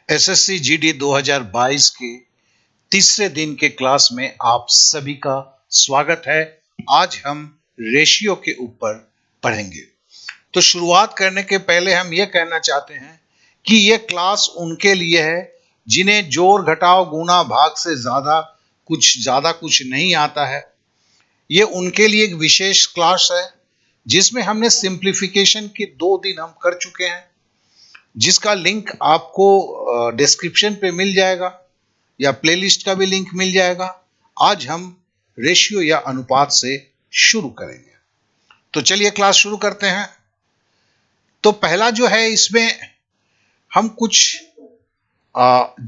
SSC GD 2022 के तीसरे दिन के क्लास में आप सभी का स्वागत है। आज हम रेशियो के ऊपर पढ़ेंगे। तो शुरुआत करने के पहले हम यह कहना चाहते हैं कि यह क्लास उनके लिए है जिन्हें जोड़ घटाव गुणा भाग से ज्यादा कुछ नहीं आता है। यह उनके लिए एक विशेष क्लास है जिसमें हमने सिंप्लीफिकेशन के 2 दिन हम कर चुके हैं, जिसका लिंक आपको डिस्क्रिप्शन पे मिल जाएगा या प्लेलिस्ट का भी लिंक मिल जाएगा। आज हम रेशियो या अनुपात से शुरू करेंगे। तो चलिए क्लास शुरू करते हैं। तो पहला जो है, इसमें हम कुछ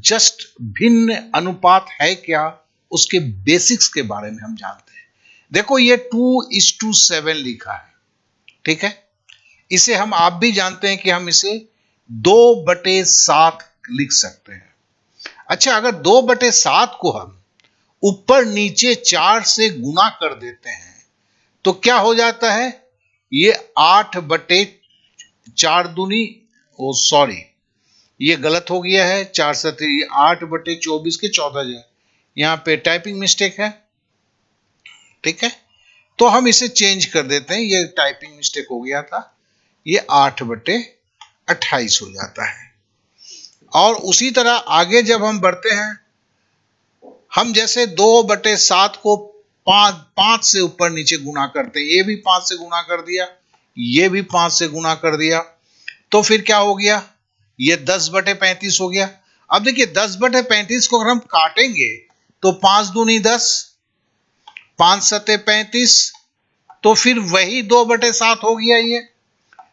जस्ट भिन्न अनुपात है क्या, उसके बेसिक्स के बारे में हम जानते हैं। देखो, ये 2:7 लिखा है, ठीक है। इसे आप भी जानते हैं कि हम इसे 2/7 लिख सकते हैं। अच्छा, अगर 2/7 को हम ऊपर नीचे 4 से गुना कर देते हैं तो क्या हो जाता है? ये 8/4 दूनी, सॉरी, ये गलत हो गया है। 4 से 8/24 के 14, यहां पे टाइपिंग मिस्टेक है, ठीक है। तो हम इसे चेंज कर देते हैं, ये टाइपिंग मिस्टेक हो गया था। ये 8/28 हो जाता है। और उसी तरह आगे जब हम बढ़ते हैं, हम जैसे 2/7 को 5 से ऊपर नीचे गुना करते हैं। ये भी 5 से गुना कर दिया, ये भी 5 से गुना कर दिया, तो फिर क्या हो गया? ये 10/35 हो गया। अब देखिए, 10/35 को अगर हम काटेंगे तो 5 दूनी 10, 5 सते 35, तो फिर वही 2/7 हो गया ये।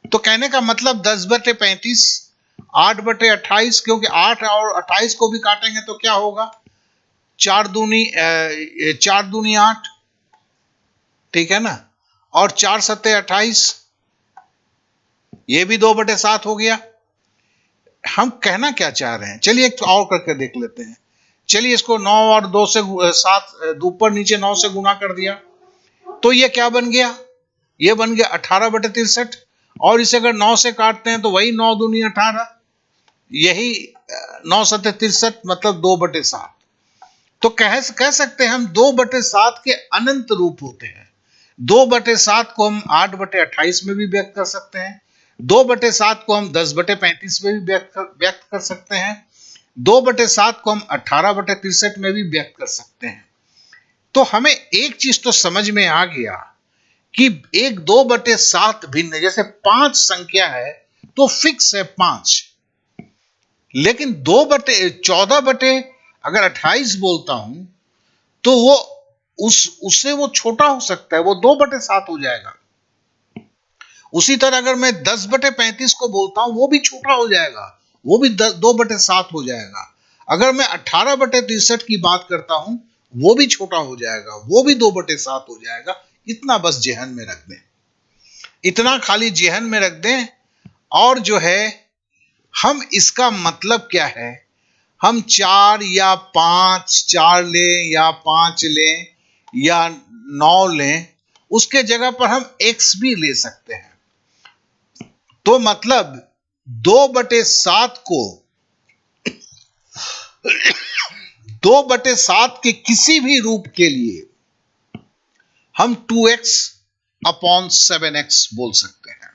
तो कहने का मतलब 10/35, 8/28, क्योंकि 8 और 28 को भी काटेंगे तो क्या होगा? 4 दूनी 8, ठीक है ना। और 4 सत्ते 28, ये भी 2/7 हो गया। हम कहना क्या चाह रहे हैं, चलिए एक और करके देख लेते हैं। चलिए, इसको 9 और 2 से 7 ऊपर नीचे 9 से गुना कर दिया तो ये क्या बन गया? ये बन गया 18/63। और इसे अगर 9 से काटते हैं तो वही 9 दूनी 18, यही 9 सत्ते 63, मतलब 2/7। तो कह सकते हैं हम 2/7 के अनंत रूप होते हैं। 2/7 को हम 8/28 में भी व्यक्त कर सकते हैं। 2/7 को हम 10/35 में भी व्यक्त कर सकते हैं। 2/7 को हम 18/63 में भी व्यक्त कर सकते हैं। तो हमें एक चीज तो समझ में आ गया कि एक 2/7 भिन्न, जैसे 5 संख्या है तो फिक्स है 5, लेकिन 14/28 बोलता हूं तो वो उससे वो छोटा हो सकता है, वो 2/7 हो जाएगा। उसी तरह अगर मैं 10/35 को बोलता हूं, वो भी छोटा हो जाएगा, वो भी 2/7 हो जाएगा। अगर मैं 18/63 की बात करता हूं, वो भी छोटा हो जाएगा, वो भी 2/7 हो जाएगा। इतना बस जेहन में रख दें, इतना खाली जेहन में रख दें। और जो है, हम इसका मतलब क्या है, हम 4 या 5, 4 लें या 5 लें या 9 लें, उसके जगह पर हम x भी ले सकते हैं। तो मतलब 2/7 को 2/7 के किसी भी रूप के लिए हम 2x/7x बोल सकते हैं।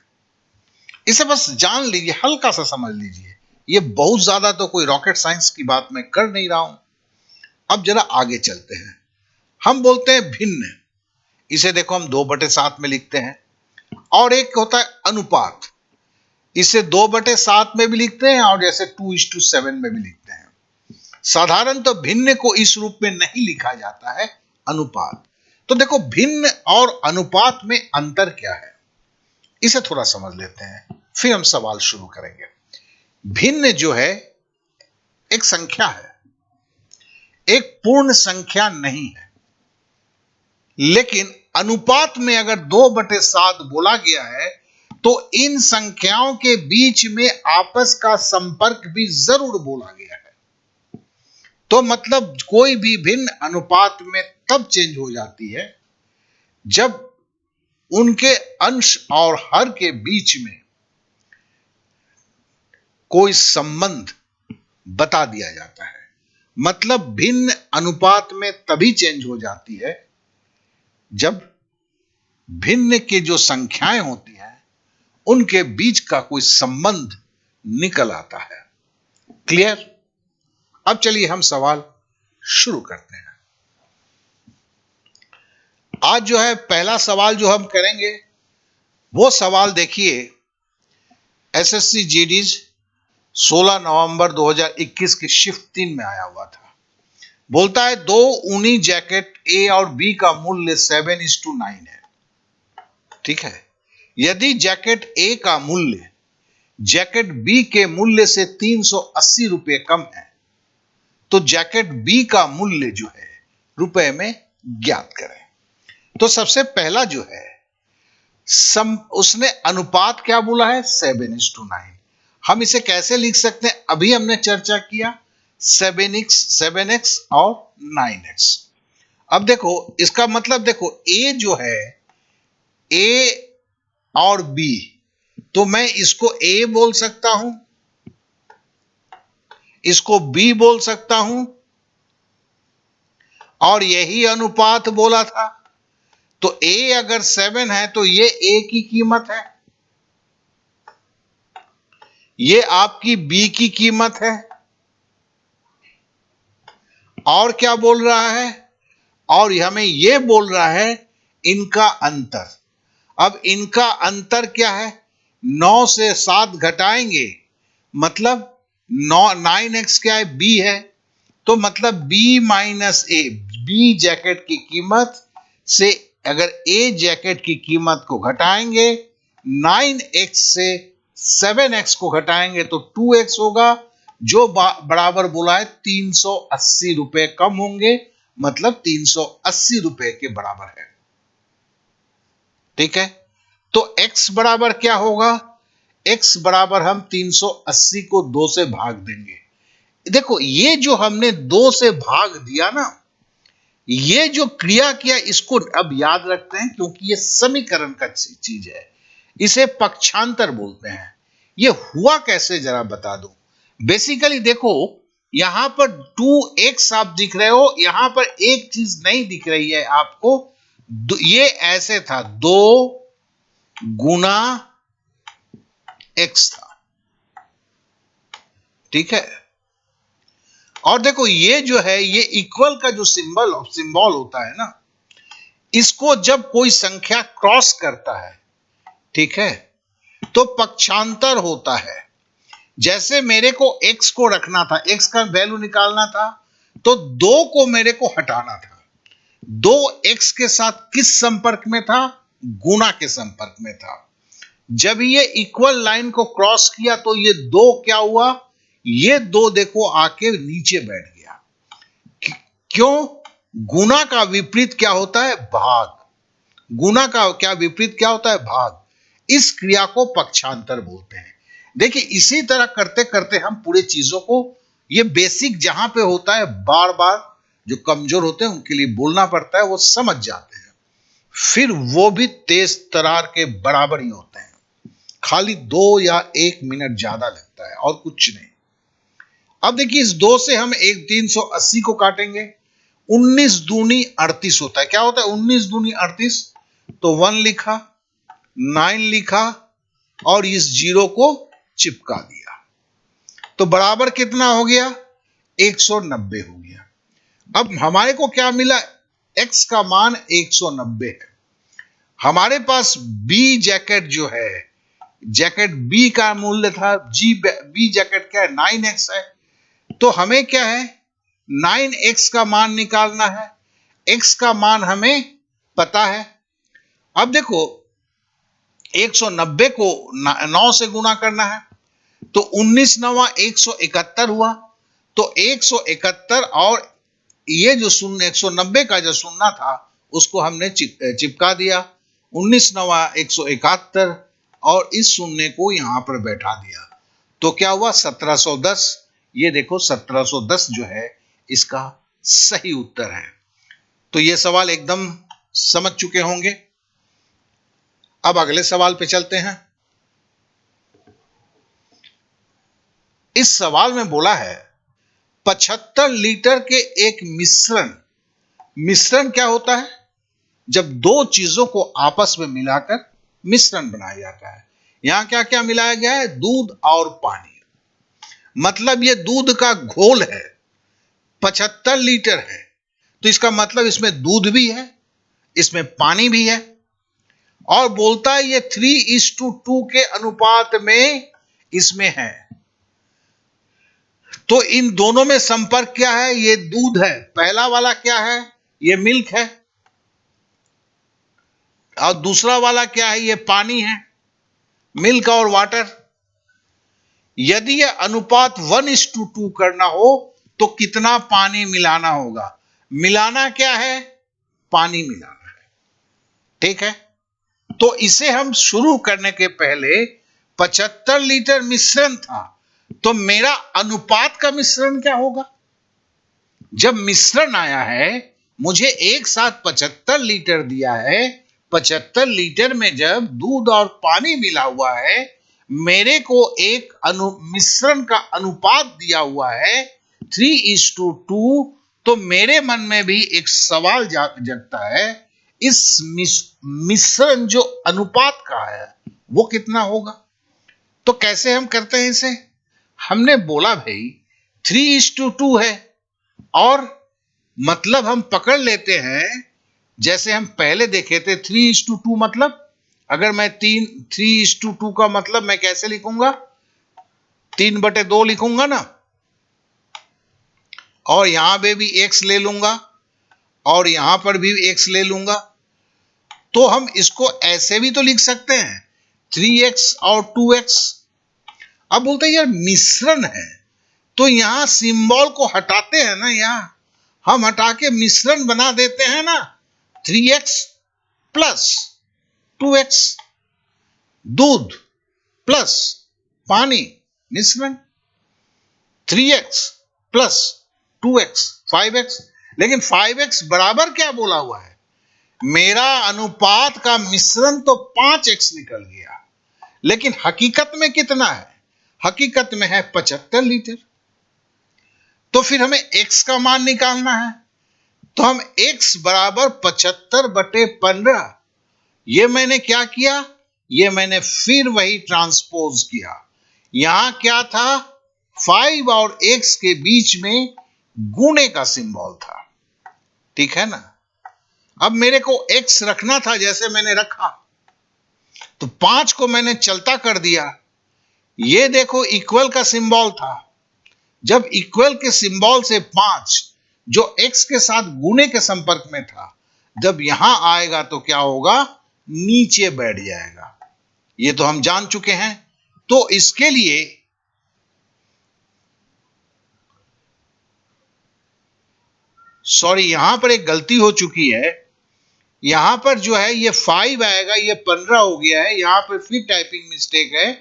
इसे बस जान लीजिए, हल्का सा समझ लीजिए। ये बहुत ज्यादा तो कोई रॉकेट साइंस की बात मैं कर नहीं रहा हूं। अब जरा आगे चलते हैं। हम बोलते हैं भिन्न, इसे देखो हम 2/7 में लिखते हैं। और एक होता है अनुपात, इसे 2/7 में भी लिखते हैं और जैसे 2:7 में भी लिखते हैं। साधारण तो भिन्न को इस रूप में नहीं लिखा जाता है, अनुपात। तो देखो, भिन्न और अनुपात में अंतर क्या है, इसे थोड़ा समझ लेते हैं, फिर हम सवाल शुरू करेंगे। भिन्न जो है एक संख्या है, एक पूर्ण संख्या नहीं है। लेकिन अनुपात में अगर 2/7 बोला गया है तो इन संख्याओं के बीच में आपस का संपर्क भी जरूर बोला गया है। तो मतलब कोई भी भिन्न अनुपात में तब चेंज हो जाती है जब उनके अंश और हर के बीच में कोई संबंध बता दिया जाता है। मतलब भिन्न अनुपात में तभी चेंज हो जाती है जब भिन्न की जो संख्याएं होती हैं उनके बीच का कोई संबंध निकल आता है। क्लियर? अब चलिए हम सवाल शुरू करते हैं। आज जो है पहला सवाल जो हम करेंगे वो सवाल देखिए, एसएससी जीडीज 16 नवंबर 2021 की शिफ्ट 3 में आया हुआ था। बोलता है दो ऊनी जैकेट ए और बी का मूल्य 7:9 है। ठीक है, यदि जैकेट ए का मूल्य जैकेट बी के मूल्य से 380 रुपए कम है तो जैकेट बी का मूल्य जो है रुपए में ज्ञात करें। तो सबसे पहला जो है उसने अनुपात क्या बोला है? 7:9। हम इसे कैसे लिख सकते हैं? अभी हमने चर्चा किया 7x और 9x। अब देखो इसका मतलब, देखो ए जो है ए और बी, तो मैं इसको ए बोल सकता हूं, इसको बी बोल सकता हूं, और यही अनुपात बोला था। तो ए अगर 7 है तो ये ए की कीमत है, ये आपकी बी की कीमत है। और क्या बोल रहा है? और हमें यह बोल रहा है इनका अंतर। अब इनका अंतर क्या है? 9 से 7 घटाएंगे, मतलब 9x क्या है? बी है। तो मतलब बी माइनस ए, बी जैकेट की कीमत से अगर ए जैकेट की कीमत को घटाएंगे, 9x से 7x को घटाएंगे तो 2x होगा, जो बराबर बोला है 380 रुपए कम होंगे, मतलब 380 रुपए के बराबर है। ठीक है, तो x बराबर क्या होगा? x बराबर हम 380 को 2 से भाग देंगे। देखो ये जो हमने 2 से भाग दिया ना, ये जो क्रिया किया इसको अब याद रखते हैं क्योंकि ये समीकरण का चीज है, इसे पक्षांतर बोलते हैं। ये हुआ कैसे जरा बता दो। बेसिकली देखो यहां पर 2x आप दिख रहे हो, यहां पर एक चीज नहीं दिख रही है आपको, ये ऐसे था 2 गुना x था। ठीक है, और देखो ये जो है ये इक्वल का जो सिंबल होता है ना, इसको जब कोई संख्या क्रॉस करता है, ठीक है, तो पक्षांतर होता है। जैसे मेरे को x को रखना था, x का वैल्यू निकालना था, तो 2 को मेरे को हटाना था। 2x के साथ किस संपर्क में था? गुना के संपर्क में था। जब ये इक्वल लाइन को क्रॉस किया तो ये 2 क्या हुआ? ये 2 देखो आके नीचे बैठ गया। क्यों? गुना का विपरीत क्या होता है? भाग। गुना का क्या विपरीत क्या होता है? भाग। इस क्रिया को पक्षांतर बोलते हैं। देखिए इसी तरह करते करते हम पूरे चीजों को, ये बेसिक जहां पे होता है बार बार जो कमजोर होते हैं उनके लिए बोलना पड़ता है, वो समझ जाते हैं, फिर वो भी तेज तरार के बराबर ही होते हैं। खाली 2 या 1 मिनट ज्यादा लगता है और कुछ नहीं। अब देखिए इस 2 से हम 380 को काटेंगे, 19 दूनी 38 होता है। क्या होता है? 19 दूनी 38, तो 1 लिखा, 9 लिखा और इस 0 को चिपका दिया, तो बराबर कितना हो गया? 190 हो गया। अब हमारे को क्या मिला? x का मान 190 है। हमारे पास बी जैकेट जो है, जैकेट बी का मूल्य था, बी जैकेट क्या है? 9x है। तो हमें क्या है? 9x का मान निकालना है। x का मान हमें पता है। अब देखो 190 को 9 से गुना करना है, तो 19 नवा 171 हुआ। तो 171 और ये जो शून्य 190 का जो शून्य था उसको हमने चिपका दिया। 19 नवा 171 और इस शून्य को यहां पर बैठा दिया, तो क्या हुआ? 1710। ये देखो 1710 जो है इसका सही उत्तर है। तो ये सवाल एकदम समझ चुके होंगे। अब अगले सवाल पे चलते हैं। इस सवाल में बोला है 75 लीटर के एक मिश्रण क्या होता है? जब दो चीजों को आपस में मिलाकर मिश्रण बनाया जाता है। यहां क्या क्या मिलाया गया है? दूध और पानी। मतलब ये दूध का घोल है, 75 लीटर है, तो इसका मतलब इसमें दूध भी है, इसमें पानी भी है, और बोलता है ये 3:2 के अनुपात में इसमें है। तो इन दोनों में संपर्क क्या है? ये दूध है। पहला वाला क्या है? ये मिल्क है। और दूसरा वाला क्या है? ये पानी है, मिल्क और वाटर। यदि यह अनुपात 1:2 करना हो तो कितना पानी मिलाना होगा? मिलाना क्या है? पानी मिलाना है। ठीक है, तो इसे हम शुरू करने के पहले 75 लीटर मिश्रण था, तो मेरा अनुपात का मिश्रण क्या होगा? जब मिश्रण आया है, मुझे एक साथ 75 लीटर दिया है, 75 लीटर में जब दूध और पानी मिला हुआ है, मेरे को एक मिश्रण का अनुपात दिया हुआ है 3:2, तो मेरे मन में भी एक सवाल जगता है, इस मिश्रण जो अनुपात का है वो कितना होगा? तो कैसे हम करते हैं इसे? हमने बोला भाई 3:2 है, और मतलब हम पकड़ लेते हैं, जैसे हम पहले देखे थे 3:2 मतलब, अगर मैं 3:2 का मतलब मैं कैसे लिखूंगा? 3/2 लिखूंगा ना, और यहां पे भी x ले लूंगा, और यहां पर भी x ले लूंगा। तो हम इसको ऐसे भी तो लिख सकते हैं, 3x और 2x। अब बोलते हैं यार मिश्रण है, तो यहां सिंबल को हटाते हैं ना, यहां हम हटा के मिश्रण बना देते हैं ना, 3x प्लस 2x, दूध प्लस पानी, मिश्रण। 3x plus 2x 5x। लेकिन 5x बराबर क्या बोला हुआ है? मेरा अनुपात का मिश्रण तो 5x निकल गया, लेकिन हकीकत में कितना है? हकीकत में है 75 लीटर। तो फिर हमें x का मान निकालना है, तो हम x बराबर 75/15, ये मैंने क्या किया? ये मैंने फिर वही ट्रांसपोज किया। यहां क्या था? 5 और x के बीच में गुणे का सिंबल था। ठीक है ना? अब मेरे को x रखना था, जैसे मैंने रखा, तो 5 को मैंने चलता कर दिया। ये देखो इक्वल का सिंबल था, जब इक्वल के सिंबल से 5 जो x के साथ गुणे के संपर्क में था, जब यहां आएगा तो क्या होगा? नीचे बैठ जाएगा। ये तो हम जान चुके हैं। तो इसके लिए सॉरी, यहां पर एक गलती हो चुकी है। यहां पर जो है ये 5 आएगा, ये 15 हो गया है, यहां पर फिर टाइपिंग मिस्टेक है,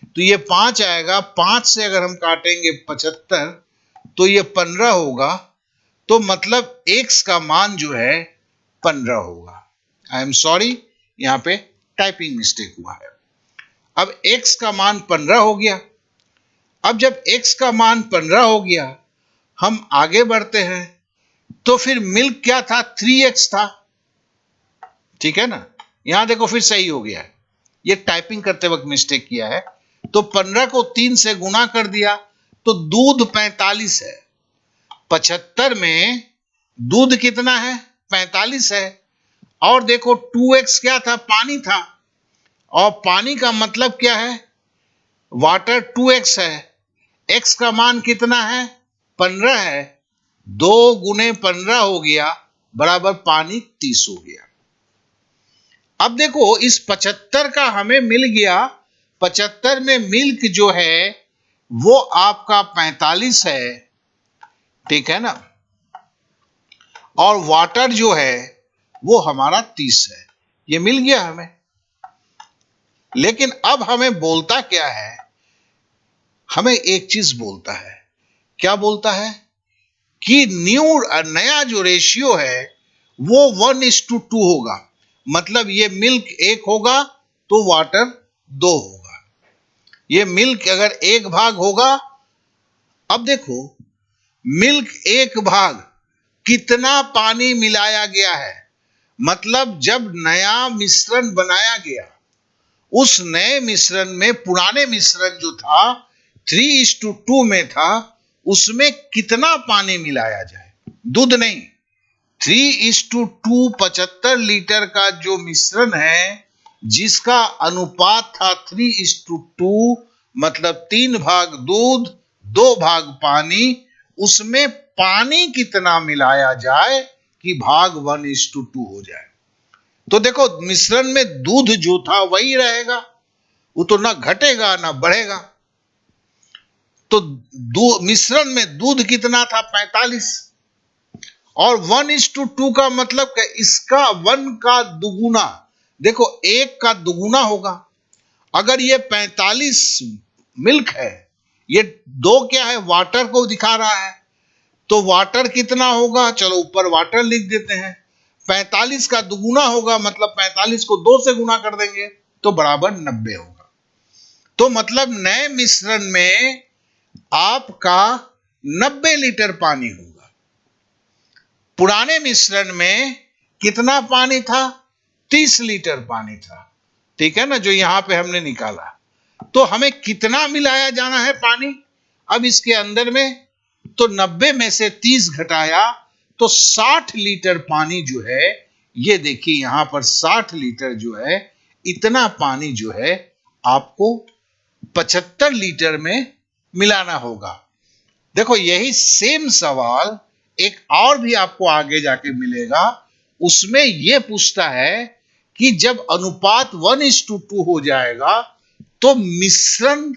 तो ये 5 आएगा। 5 से अगर हम काटेंगे 75, तो ये 15 होगा, तो मतलब x का मान जो है 15 होगा। आई एम सॉरी, यहां पे टाइपिंग मिस्टेक हुआ है। अब x का मान 15 हो गया। अब जब x का मान 15 हो गया, हम आगे बढ़ते हैं, तो फिर मिल्क क्या था? 3x था। ठीक है ना? यहां देखो फिर सही हो गया है, ये टाइपिंग करते वक्त मिस्टेक किया है। तो 15 को 3 से गुना कर दिया, तो दूध 45 है। 75 में दूध कितना है? 45 है। और देखो 2x क्या था? पानी था। और पानी का मतलब क्या है? वाटर 2x है। x का मान कितना है? 15 है। 2 गुने 15 हो गया, बराबर पानी 30 हो गया। अब देखो इस 75 का हमें मिल गया, 75 में मिल्क जो है वो आपका 45 है। ठीक है ना? और वाटर जो है वो हमारा 30 है। ये मिल गया हमें। लेकिन अब हमें बोलता क्या है? हमें एक चीज बोलता है। क्या बोलता है? कि नया जो रेशियो है वो 1:2 होगा। मतलब ये मिल्क 1 होगा तो वाटर 2 होगा। ये मिल्क अगर 1 भाग होगा, अब देखो मिल्क 1 भाग कितना पानी मिलाया गया है। मतलब जब नया मिश्रण बनाया गया, उस नए मिश्रण में पुराने मिश्रण जो था 3:2 में था, उसमें कितना पानी मिलाया जाए। दूध नहीं, 3:2 75 लीटर का जो मिश्रण है, जिसका अनुपात था 3:2, मतलब 3 भाग दूध 2 भाग पानी, उसमें पानी कितना मिलाया जाए कि भाग 1:2 हो जाए। तो देखो, मिश्रण में दूध जो था वही रहेगा, वो तो ना घटेगा ना बढ़ेगा। तो मिश्रण में दूध कितना था, 45, और 1:2 का मतलब क्या, इसका 1 का दुगुना। देखो 1 का दुगुना होगा। अगर ये 45 मिल्क है, ये 2 क्या है, वाटर को दिखा रहा है, तो वाटर कितना होगा, चलो ऊपर वाटर लिख देते हैं। 45 का दुगुना होगा, मतलब 45 को 2 से गुना कर देंगे तो बराबर 90 होगा। तो मतलब नए मिश्रण में आपका 90 लीटर पानी होगा। पुराने मिश्रण में कितना पानी था, 30 लीटर पानी था। ठीक है ना, जो यहां पे हमने निकाला। तो हमें कितना मिलाया जाना है पानी अब इसके अंदर में, तो 90 में से 30 घटाया तो 60 लीटर पानी जो है, ये देखिए यहां पर 60 लीटर जो है, इतना पानी जो है आपको 75 लीटर में मिलाना होगा। देखो यही सेम सवाल एक और भी आपको आगे जाके मिलेगा, उसमें यह पूछता है कि जब अनुपात 1:2 हो जाएगा तो मिश्रण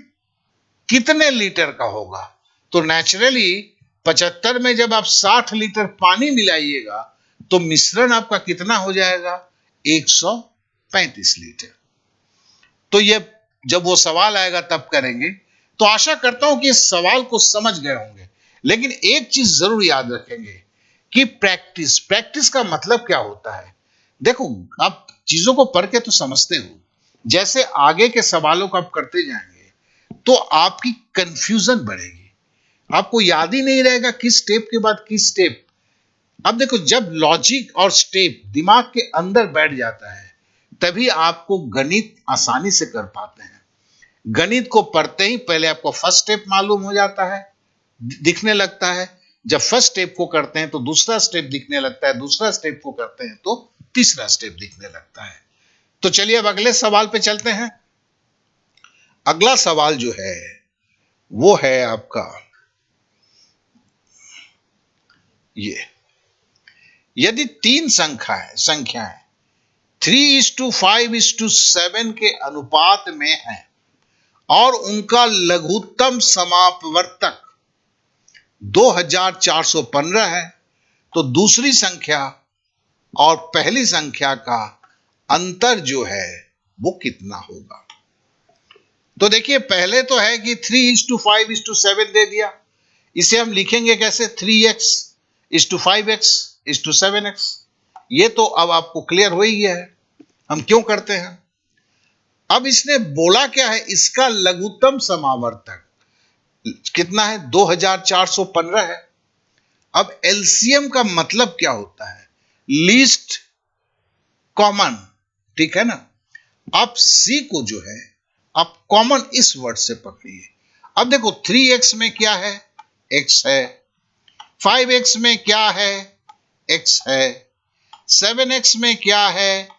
कितने लीटर का होगा। तो नेचुरली 75 में जब आप 60 लीटर पानी मिलाइएगा तो मिश्रण आपका कितना हो जाएगा, 135 लीटर। तो ये जब वो सवाल आएगा तब करेंगे। तो आशा करता हूं कि इस सवाल को समझ गए होंगे। लेकिन एक चीज जरूर याद रखेंगे कि प्रैक्टिस, प्रैक्टिस का मतलब क्या होता है। देखो, आप चीजों को पढ़ के तो समझते हो, जैसे आगे के सवालों को आप करते जाएंगे तो आपकी कंफ्यूजन बढ़ेगी, आपको याद ही नहीं रहेगा किस स्टेप के बाद किस स्टेप। अब देखो, जब लॉजिक और स्टेप दिमाग के अंदर बैठ जाता है, तभी आपको गणित आसानी से कर पाते हैं। गणित को पढ़ते ही पहले आपको फर्स्ट स्टेप मालूम हो जाता है, दिखने लगता है। जब फर्स्ट स्टेप को करते हैं तो दूसरा स्टेप दिखने लगता है, दूसरा स्टेप को करते हैं तो तीसरा स्टेप दिखने लगता है। तो चलिए अब अगले सवाल पे चलते हैं। अगला सवाल जो है वो है आपका ये, यदि 3 संख्याएं 3:5:7 के अनुपात में है और उनका लघुत्तम समापवर्तक 2415 है, तो दूसरी संख्या और पहली संख्या का अंतर जो है वो कितना होगा। तो देखिए, पहले तो है कि 3:5:7 दे दिया, इसे हम लिखेंगे कैसे, 3x:5x:7x। ये तो अब आपको क्लियर हो ही गया है हम क्यों करते हैं। अब इसने बोला क्या है, इसका लघुत्तम समावर्तक कितना है, 2415 है। अब एलसीएम का मतलब क्या होता है, लीस्ट कॉमन। ठीक है ना। आप सी को जो है आप कॉमन इस वर्ड से पकड़िए। अब देखो 3x में क्या है, x है, 5x में क्या है, x है, 7x में क्या है,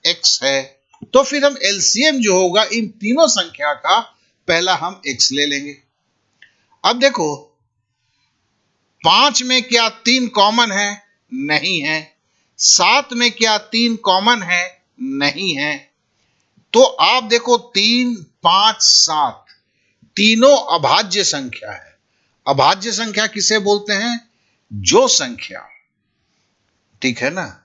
x है। तो फिर हम एलसीएम जो होगा इन तीनों संख्या का, पहला हम x ले लेंगे। अब देखो 5 में क्या 3 कॉमन है, नहीं है। 7 में क्या 3 कॉमन है, नहीं है। तो आप देखो 3, 5, 7 तीनों अभाज्य संख्या है। अभाज्य संख्या किसे बोलते हैं, जो संख्या, ठीक है ना,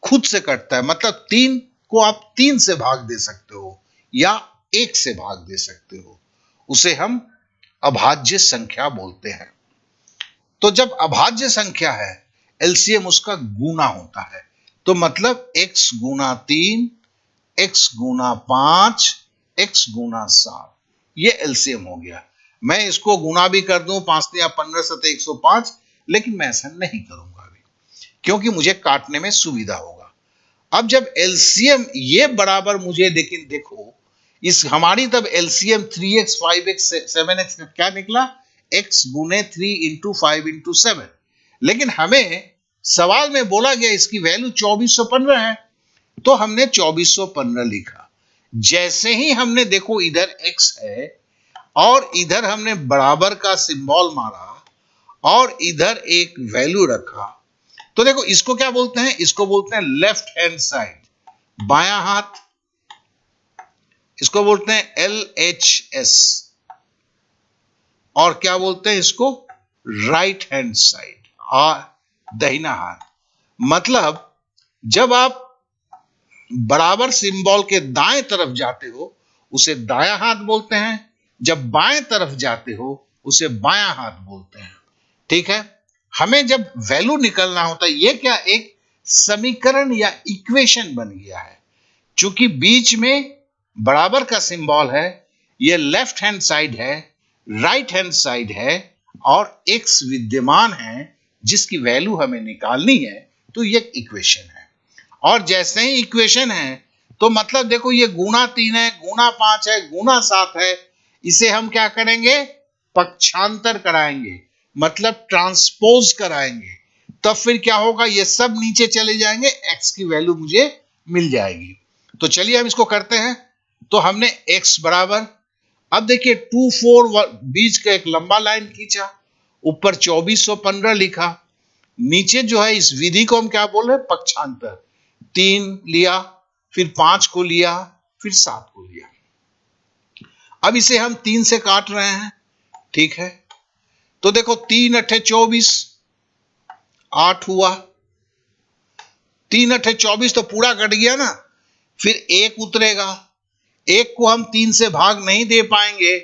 खुद से कटता है। मतलब 3 को आप 3 से भाग दे सकते हो या 1 से भाग दे सकते हो, उसे हम अभाज्य संख्या बोलते हैं। तो जब अभाज्य संख्या है, एलसीएम उसका गुना होता है। तो मतलब x गुना 3, x गुना 5, x गुना 7, ये एलसीएम हो गया। मैं इसको गुणा भी कर दूं, 5 या 15 सतह 105, लेकिन मैं ऐसा नहीं करूंगा अभी, क्योंकि मुझे काटने में सुविधा होगा। अब जब एलसीएम ये बराबर मुझे, लेकिन देखो इस हमारी तब एलसीएम 3x 5x 7x का क्या निकला, x गुने 3 इंटू 5 इंटू 7, लेकिन हमें सवाल में बोला गया इसकी वैल्यू 2415 है, तो हमने 2415 लिखा। जैसे ही हमने देखो इधर x है और इधर हमने बराबर का सिंबल मारा और इधर एक वैल्यू रखा, तो देखो इसको क्या बोलते हैं, इसको बोलते हैं लेफ्ट हैंड साइड, बायां हाथ, इसको बोलते हैं LHS, और क्या बोलते हैं इसको, राइट हैंड साइड, दाहिना हाथ। मतलब जब आप बराबर सिंबल के दाएं तरफ जाते हो उसे दायां हाथ बोलते हैं, जब बाएं तरफ जाते हो उसे बायां हाथ बोलते हैं। ठीक है, हमें जब वैल्यू निकलना होता है, ये क्या एक समीकरण या इक्वेशन बन गया है, चूंकि बीच में बराबर का सिंबल है, ये लेफ्ट हैंड साइड है, राइट हैंड साइड है, और एक्स विद्यमान है जिसकी वैल्यू हमें निकालनी है, तो ये इक्वेशन है। और जैसे ही इक्वेशन है तो मतलब देखो ये गुणा 3 है, गुणा 5 है, गुणा 7 है, इसे हम क्या करेंगे, पक्षांतर कराएंगे, मतलब ट्रांसपोज कराएंगे, तब फिर क्या होगा, ये सब नीचे चले जाएंगे, एक्स की वैल्यू मुझे मिल जाएगी। तो चलिए हम इसको करते हैं। तो हमने x बराबर, अब देखिए 2 4 बीच का एक लंबा लाइन खींचा, ऊपर 2415 लिखा, नीचे जो है इस विधि को हम क्या बोल रहे हैं, पक्षांतर। 3 लिया, फिर 5 को लिया, फिर 7 को लिया। अब इसे हम 3 से काट रहे हैं, ठीक है, तो देखो 3 अठे 24, 8 हुआ, 3 अठे 24 तो पूरा कट गया ना, फिर 1 उतरेगा, 1 को हम 3 से भाग नहीं दे पाएंगे,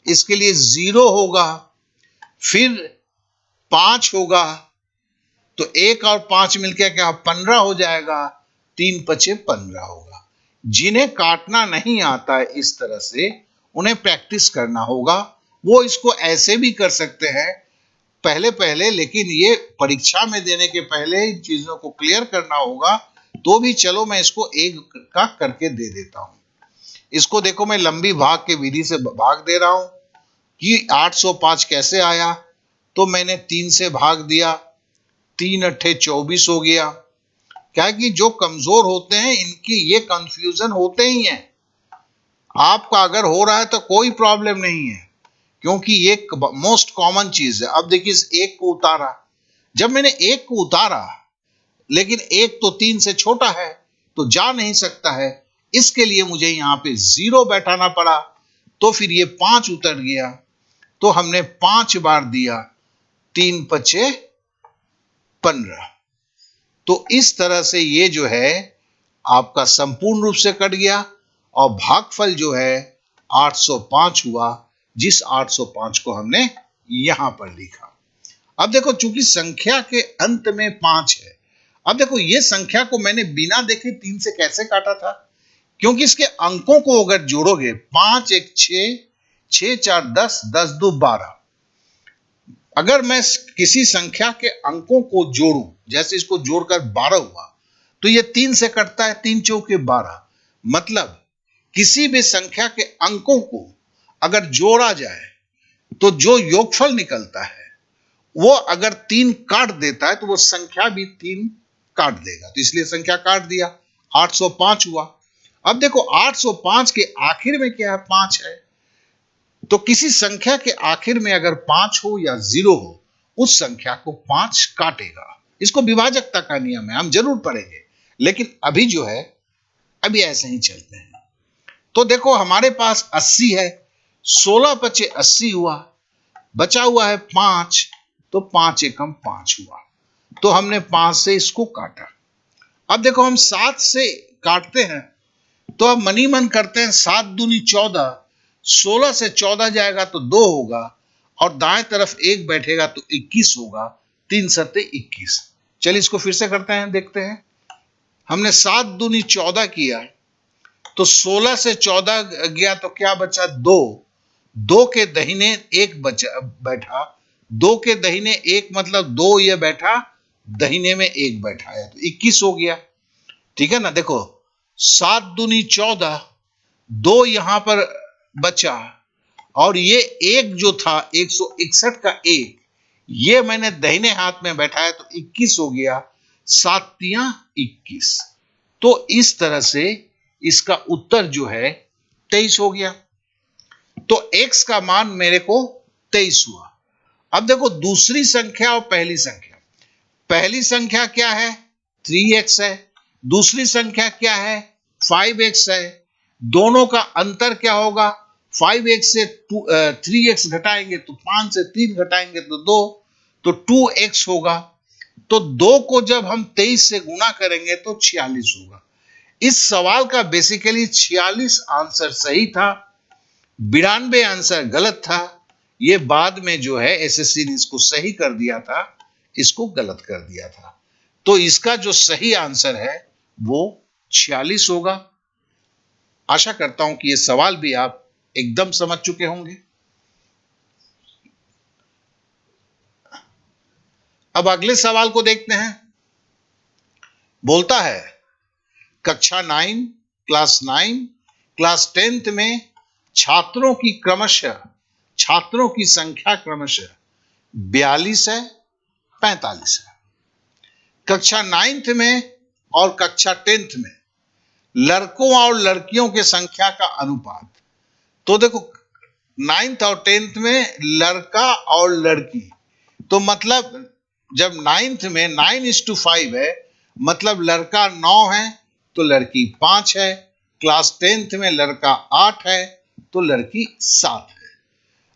इसके लिए 0 होगा, फिर 5 होगा, तो 1 और 5 मिलकर क्या 15 हो जाएगा, 3 पचे 15 होगा। जिन्हें काटना नहीं आता है इस तरह से, उन्हें प्रैक्टिस करना होगा, वो इसको ऐसे भी कर सकते हैं पहले पहले, लेकिन ये परीक्षा में देने के पहले इन चीजों को क्लियर करना होगा। तो भी चलो मैं इसको एक का करके दे देता हूं। इसको देखो मैं लंबी भाग के विधि से भाग दे रहा हूं कि 805 कैसे आया, तो मैंने 3 से भाग दिया, 3 अट्ठे 24 हो गया। क्या कि जो कमजोर होते हैं इनकी ये कंफ्यूजन होते ही हैं। आपका अगर हो रहा है तो कोई प्रॉब्लम नहीं है, क्योंकि ये मोस्ट कॉमन चीज है। अब देखिए इस 1 को उतारा, जब मैंने 1 को उतारा, लेकिन 1 तो 3 से छोटा है तो जा नहीं सकता है, इसके लिए मुझे यहां पे 0 बैठाना पड़ा, तो फिर ये 5 उतर गया, तो हमने 5 बार दिया, 3 पचे 15। तो इस तरह से ये जो है आपका संपूर्ण रूप से कट गया, और भागफल जो है 805 हुआ, जिस 805 को हमने यहां पर लिखा। अब देखो चूंकि संख्या के अंत में 5 है, अब देखो ये संख्या को मैंने बिना देखे 3 से कैसे काटा था, क्योंकि इसके अंकों को अगर जोड़ोगे, 5 1 6, 6 4 10, 10 2 12, अगर मैं किसी संख्या के अंकों को जोड़ूं, जैसे इसको जोड़कर 12 हुआ, तो ये 3 से कटता है, 3 चौके 12। मतलब किसी भी संख्या के अंकों को अगर जोड़ा जाए तो जो योगफल निकलता है वो अगर 3 काट देता है तो वो संख्या भी 3 काट देगा, तो इसलिए संख्या काट दिया, 805 हुआ। अब देखो 805 के आखिर में क्या है, 5 है, तो किसी संख्या के आखिर में अगर 5 हो या 0 हो, उस संख्या को 5 काटेगा। इसको विभाजकता का नियम है, हम जरूर पढ़ेंगे, लेकिन अभी जो है अभी ऐसे ही चलते हैं। तो देखो हमारे पास 80 है, 16 पचे 80 हुआ, बचा हुआ है 5, तो 5 एकम 5 हुआ, तो हमने 5 से इसको काटा। अब देखो हम 7 से काटते हैं, तो अब मनी मन करते हैं, 7 दूनी 14, 16 से 14 जाएगा तो 2 होगा, और दाएं तरफ 1 बैठेगा तो 21 होगा, 3 सत्ते 21। चलिए इसको फिर से करते हैं, देखते हैं। हमने 7 दूनी 14 किया, तो 16 से 14 गया तो क्या बचा, 2, दो के दाहिने एक बैठा, दो के दाहिने एक मतलब दो ये बैठा, दाहिने में एक बैठा है तो 21 हो गया। ठीक है ना, देखो 7 दूनी 14, दो यहां पर बचा और ये एक जो था 161 का एक, ये मैंने दाहिने हाथ में बैठाया तो 21 हो गया, 7 तिया 21। तो इस तरह से इसका उत्तर जो है 23 हो गया। तो x का मान मेरे को 23 हुआ। अब देखो दूसरी संख्या और पहली संख्या, पहली संख्या क्या है 3x है, दूसरी संख्या क्या है 5x है। दोनों का अंतर क्या होगा, 5x से 3x घटाएंगे तो 5 से 3 घटाएंगे तो 2, तो 2x होगा। तो 2 को जब हम 23 से गुना करेंगे तो 46 होगा। इस सवाल का बेसिकली 46 आंसर सही था, 92 आंसर गलत था। ये बाद में जो है एसएससी ने इसको सही कर दिया था, इसको गलत कर दिया था। तो इसका जो सही आंसर है वो 46 होगा। आशा करता हूं कि ये सवाल भी आप एकदम समझ चुके होंगे। अब अगले सवाल को देखते हैं। बोलता है कक्षा 9 क्लास 9 क्लास 10th में छात्रों की संख्या क्रमशः 42 है 45 है। कक्षा 9th में और कक्षा 10th में लड़कों और लड़कियों के संख्या का अनुपात। तो देखो 9th और 10th में लड़का और लड़की, तो मतलब जब 9th में 9:5 है, मतलब लड़का 9 है तो लड़की 5 है। क्लास 10th में लड़का 8 है तो लड़की 7 है।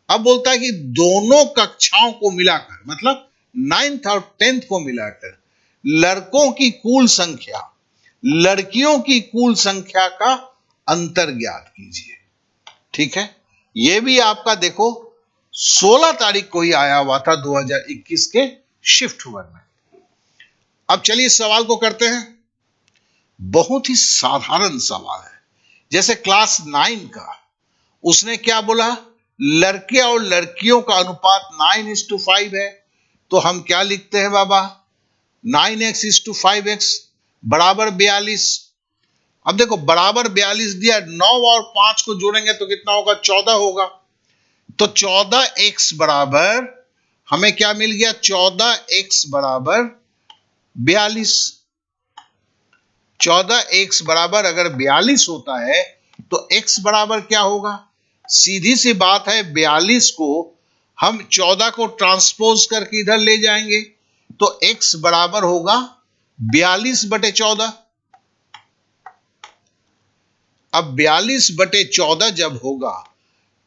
अब बोलता है कि दोनों कक्षाओं को मिलाकर, मतलब 9th और 10th को मिलाकर लड़कों की कुल संख्या लड़कियों की कुल संख्या का अंतर ज्ञात कीजिए। ठीक है, यह भी आपका देखो 16 तारीख को ही आया हुआ था 2021 के शिफ्ट 1 में। अब चलिए सवाल को करते हैं। बहुत ही साधारण सवाल है। जैसे क्लास 9 का उसने क्या बोला, लड़के और लड़कियों का अनुपात 9:5 है। तो हम क्या लिखते हैं बाबा, 9x/5x बराबर 42। अब देखो बराबर 42 दिया, 9 और 5 को जोड़ेंगे तो कितना होगा 14 होगा। तो 14x बराबर हमें क्या मिल गया, 14x बराबर 42। 14x बराबर अगर 42 होता है तो x बराबर क्या होगा, सीधी सी बात है 42 को हम 14 को ट्रांसपोज करके इधर ले जाएंगे तो x बराबर होगा 42/14। अब 42/14 जब होगा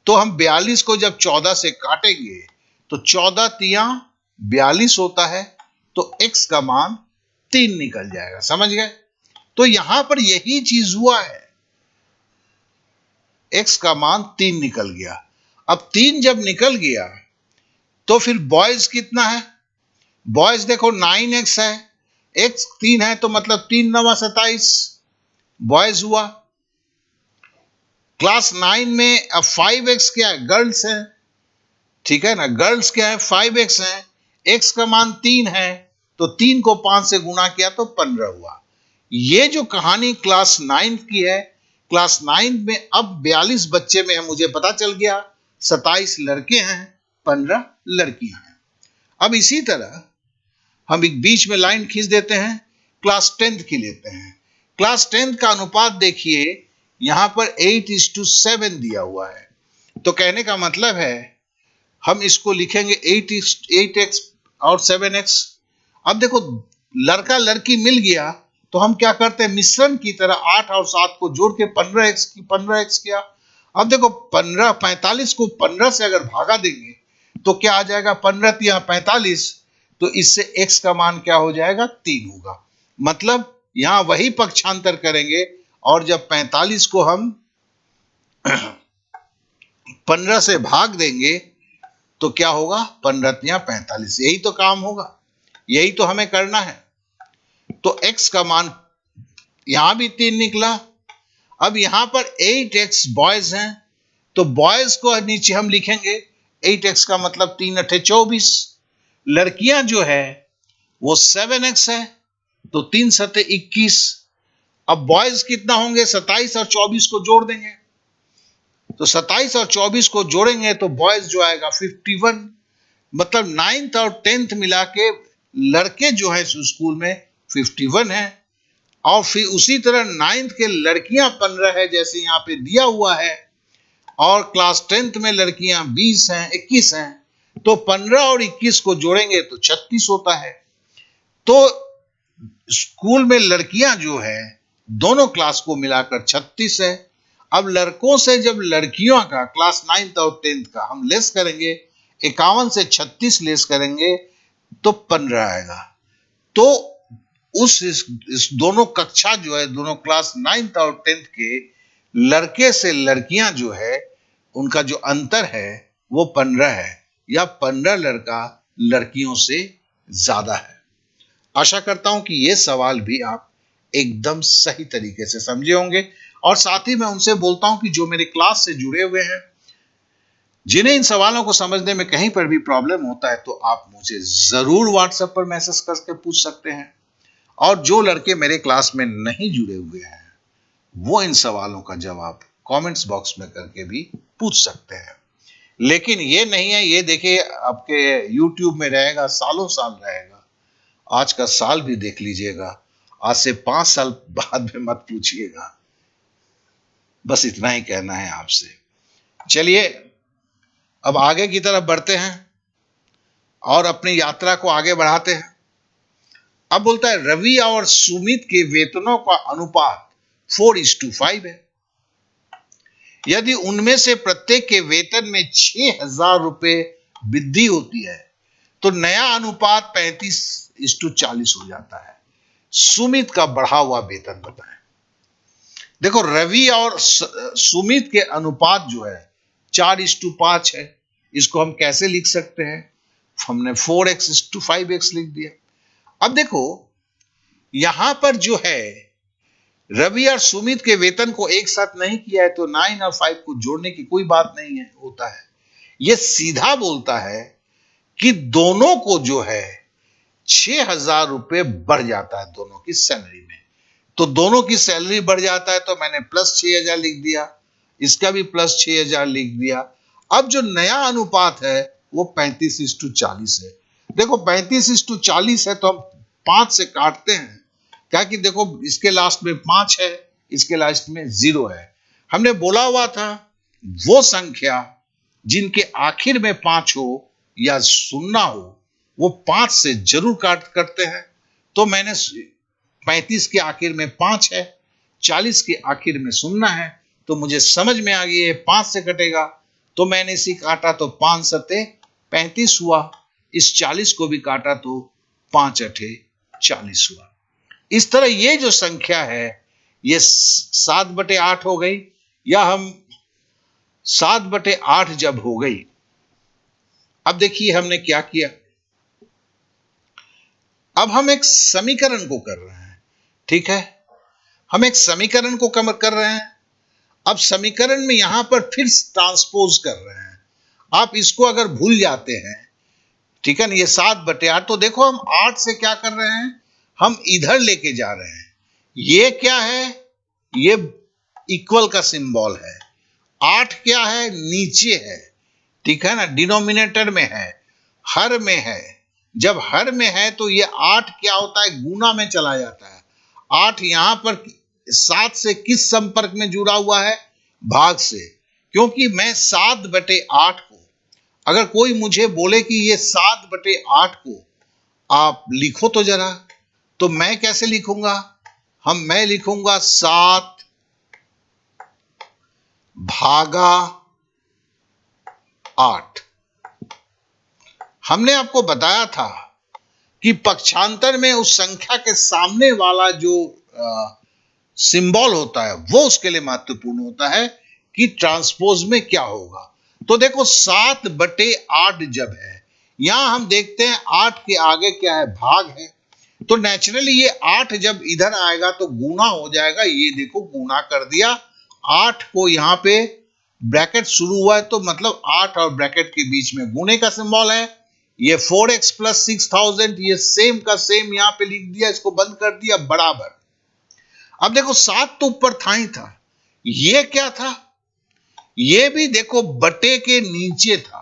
तो हम 42 को जब 14 से काटेंगे तो 14 तिया 42 होता है, तो x का मान 3 निकल जाएगा। समझ गए? तो यहां पर यही चीज हुआ है, x का मान 3 निकल गया। अब 3 जब निकल गया तो फिर बॉयज कितना है, बॉयज देखो 9x है, x 3 है तो मतलब 3 9 27 बॉयज हुआ। क्लास 9 में अब 5x क्या है, गर्ल्स है। ठीक है ना, गर्ल्स क्या है 5x है, x का मान 3 है तो 3 को 5 से गुना किया तो 15 हुआ। ये जो कहानी क्लास 9 की है, क्लास 9 में अब 42 बच्चे में है, मुझे पता चल गया 27 लड़के हैं 15 लड़कियां हैं। अब इसी तरह हम एक बीच में लाइन खींच देते हैं, क्लास 10th की लेते हैं। क्लास 10th का अनुपात देखिए यहां पर 8:7 दिया हुआ है। तो कहने का मतलब है हम इसको लिखेंगे 8x और 7x। अब देखो लड़का लड़की मिल गया तो हम क्या करते हैं, मिश्रण की तरह 8 और 7 को जोड़ के 15x किया। अब देखो 45 को 15 से अगर भागा देंगे तो क्या आ जाएगा, 15 तिया 45, तो इससे x का मान क्या हो जाएगा 3 होगा। मतलब यहां वही पक्षांतर करेंगे और जब 45 को हम 15 से भाग देंगे तो क्या होगा, 15 तिया 45। यही तो काम होगा, यही तो हमें करना है। तो x का मान यहां भी 3 निकला। अब यहां पर 8x बॉयज हैं तो बॉयज को नीचे हम लिखेंगे 8x का मतलब 3 अठे 24। लड़कियां जो है वो 7x है, तो 3 सते 21। अब बॉयज कितना होंगे, 27 और 24 को जोड़ देंगे, तो 27 और 24 को जोड़ेंगे तो बॉयज जो आएगा 51। मतलब 9th और 10th मिला के लड़के जो है स्कूल में 51 है। और फिर उसी तरह 9th के लड़कियां 15 है जैसे यहां पे दिया हुआ है, और क्लास 10th में लड़कियां 20 हैं, 21 हैं, तो 15 और 21 को जोड़ेंगे तो 36 होता है। तो स्कूल में लड़कियां जो है दोनों क्लास को मिलाकर 36 है। अब लड़कों से जब लड़कियों का क्लास 9th और 10th का हम लेस करेंगे, 51 से 36 लेस करेंगे तो 15 आएगा। तो इस दोनों कक्षा जो है, दोनों क्लास 9th और 10th के लड़के से लड़कियां जो है उनका जो अंतर है वो 15 है, या 15 लड़का लड़कियों से ज्यादा है। आशा करता हूं कि ये सवाल भी आप एकदम सही तरीके से समझे होंगे। और साथ ही मैं उनसे बोलता हूं कि जो मेरे क्लास से जुड़े हुए हैं, जिन्हें इन सवालों को समझने में कहीं पर भी प्रॉब्लम होता है, तो आप मुझे जरूर व्हाट्सएप पर मैसेज करके पूछ सकते हैं। और जो लड़के मेरे क्लास में नहीं जुड़े हुए हैं वो इन सवालों का जवाब कमेंट्स बॉक्स में करके भी पूछ सकते हैं। लेकिन ये नहीं है, ये देखिए आपके YouTube में रहेगा, सालों साल रहेगा। आज का साल भी देख लीजिएगा, आज से 5 साल बाद में मत पूछिएगा। बस इतना ही कहना है आपसे। चलिए अब आगे की तरफ बढ़ते हैं और अपनी यात्रा को आगे बढ़ाते हैं। अब बोलता है रवि और सुमित के वेतनों का अनुपात 4:5 है। यदि उनमें से प्रत्येक के वेतन में 6,000 रुपए वृद्धि होती है तो नया अनुपात 35:40 हो जाता है। सुमित का बढ़ा हुआ वेतन बताएं। देखो रवि और सुमित के अनुपात जो है 4:5 है। इसको हम कैसे लिख सकते हैं, हमने 4x/5x लिख दिया। अब देखो यहां पर जो है रवि और सुमित के वेतन को एक साथ नहीं किया है, तो 9 और 5 को जोड़ने की कोई बात नहीं है होता है। यह सीधा बोलता है कि दोनों को जो है 6,000 रुपए बढ़ जाता है दोनों की सैलरी में। तो दोनों की सैलरी बढ़ जाता है तो मैंने प्लस 6,000 लिख दिया, इसका भी प्लस 6,000 लिख दिया। अब जो नया अनुपात है वो 35:40 है। देखो 35:40 है तो हम 5 से काटते हैं, क्या कि देखो इसके लास्ट में 5 है, इसके लास्ट में 0 है। हमने बोला हुआ था वो संख्या जिनके आखिर में 5 हो या 0 हो वो 5 से जरूर काट करते हैं। तो मैंने 35 के आखिर में 5 है, 40 के आखिर में 0 है, तो मुझे समझ में आ गया 5 से कटेगा। तो मैंने इसी काटा तो 5 सते 35 हुआ, इस 40 को भी काटा तो 5 अठे 40 हुआ। इस तरह ये जो संख्या है ये 7/8 हो गई, या हम 7/8 जब हो गई। अब देखिए हमने क्या किया, अब हम एक समीकरण को कर रहे हैं। ठीक है, हम एक समीकरण को कम कर रहे हैं। अब समीकरण में यहां पर फिर ट्रांसपोज कर रहे हैं। आप इसको अगर भूल जाते हैं, ठीक है ना, ये 7/8, तो देखो हम 8 से क्या कर रहे हैं, हम इधर लेके जा रहे हैं। ये क्या है, ये इक्वल का सिंबल है। 8 क्या है, नीचे है, ठीक है ना, डिनोमिनेटर में है, हर में है। जब हर में है तो ये 8 क्या होता है, गुना में चला जाता है। 8 यहां पर 7 से किस संपर्क में जुड़ा हुआ है, भाग से। क्योंकि मैं 7/8 को, अगर कोई मुझे बोले कि ये 7/8 को आप लिखो तो जरा, तो मैं कैसे लिखूंगा, मैं लिखूंगा 7 भागा 8। हमने आपको बताया था कि पक्षांतर में उस संख्या के सामने वाला जो सिंबल होता है वो उसके लिए महत्वपूर्ण होता है कि ट्रांसपोज में क्या होगा। तो देखो 7/8 जब है, यहां हम देखते हैं 8 के आगे क्या है, भाग है। तो नेचुरली ये 8 जब इधर आएगा तो गुना हो जाएगा। ये देखो गुना कर दिया, 8 को यहां पे ब्रैकेट शुरू हुआ है तो मतलब 8 और ब्रैकेट के बीच में गुणे का सिंबल है। ये 4x प्लस 6000, ये सेम का सेम यहां पे लिख दिया, इसको बंद कर दिया, बराबर। अब देखो 7 तो ऊपर था ही था, ये क्या था, ये भी देखो बटे के नीचे था।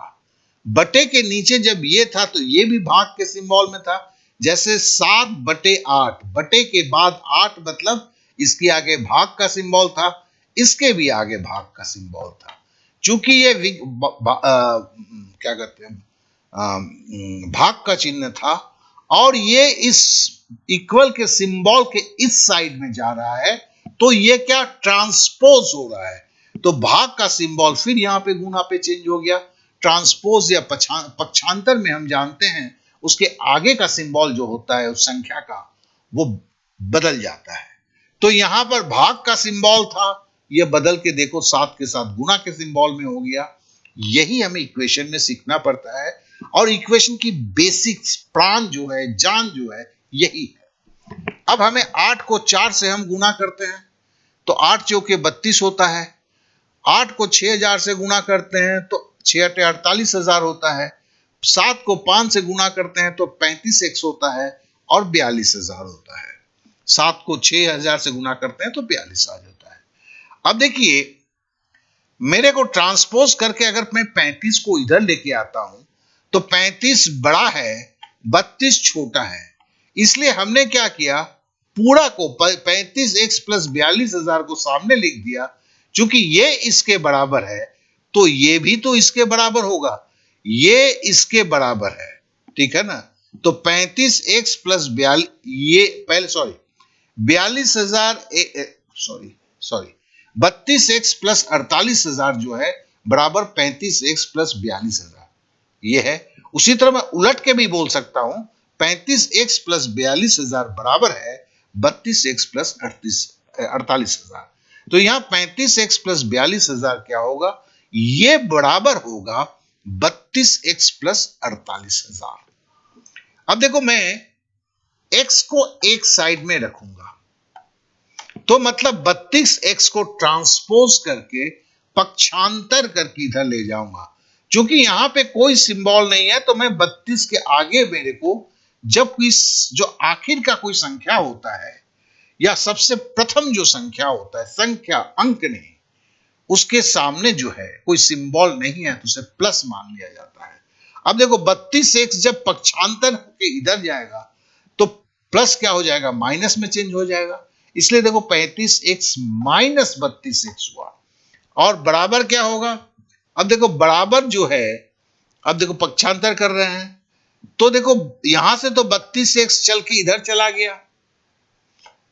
बटे के नीचे जब ये था तो ये भी भाग के सिंबल में था। जैसे 7/8, बटे के बाद 8 मतलब इसके आगे भाग का सिंबल था, इसके भी आगे भाग का सिंबल था। चूंकि ये क्या कहते हैं, भाग का चिन्ह था और ये इस इक्वल के सिंबल के इस साइड में जा रहा है, तो ये क्या ट्रांसपोज हो रहा है। तो भाग का सिंबल फिर यहां पे गुना पे चेंज हो गया। ट्रांसपोज या पक्षांतर में हम जानते हैं उसके आगे का सिंबल जो होता है उस संख्या का, वो बदल जाता है। तो यहां पर भाग का सिंबल था, ये बदल के देखो 7 के साथ गुना के सिंबल में हो गया। यही हमें इक्वेशन में सीखना पड़ता है और इक्वेशन की बेसिक्स, प्राण जो है, जान जो है, यही है। अब हमें 8 को 4 से हम गुना करते हैं तो 8 चौके 32 होता है। 8 को 6000 से गुना करते हैं तो 6 8 48,000 होता है। 7 को 5 से गुना करते हैं तो 35x होता है और 42,000 होता है। 7 को 6000 से गुना करते हैं तो 42 आ जाता है। अब देखिए, मेरे को ट्रांसपोज करके अगर मैं 35 को इधर लेके आता हूं तो 35 बड़ा है, 32 छोटा है। इसलिए हमने क्या किया, पूरा को 35x प्लस 42,000 को सामने लिख दिया। चूंकि ये इसके बराबर है तो ये भी तो इसके बराबर होगा, ये इसके बराबर है, ठीक है ना। तो 35x प्लस 42, ये पहले सॉरी 42,000, सॉरी 32x प्लस 48,000 जो है बराबर 35x प्लस 42,000, ये है। उसी तरह मैं उलट के भी बोल सकता हूं, 35x प्लस 42,000 बराबर है 32x प्लस 48,000। तो यहां 35x प्लस 42,000 क्या होगा, ये बराबर होगा 32x प्लस 48,000। अब देखो, मैं x को एक साइड में रखूंगा तो मतलब 32x को ट्रांसपोज करके पक्षांतर करके इधर ले जाऊंगा। क्योंकि यहां पे कोई सिंबल नहीं है तो मैं 32 के आगे मेरे को जब कोई जो आखिर का कोई संख्या होता है या सबसे प्रथम जो संख्या होता है, संख्या अंक नहीं, उसके सामने जो है कोई सिंबल नहीं है तो उसे प्लस मान लिया जाता है। अब देखो 32x जब पक्षांतर होकर इधर जाएगा तो प्लस क्या हो जाएगा, माइनस में चेंज हो जाएगा। इसलिए देखो 35x माइनस 32x हुआ और बराबर क्या होगा। अब देखो बराबर जो है, अब देखो पक्षांतर कर रहे हैं तो देखो यहां से तो 32x चल के इधर चला गया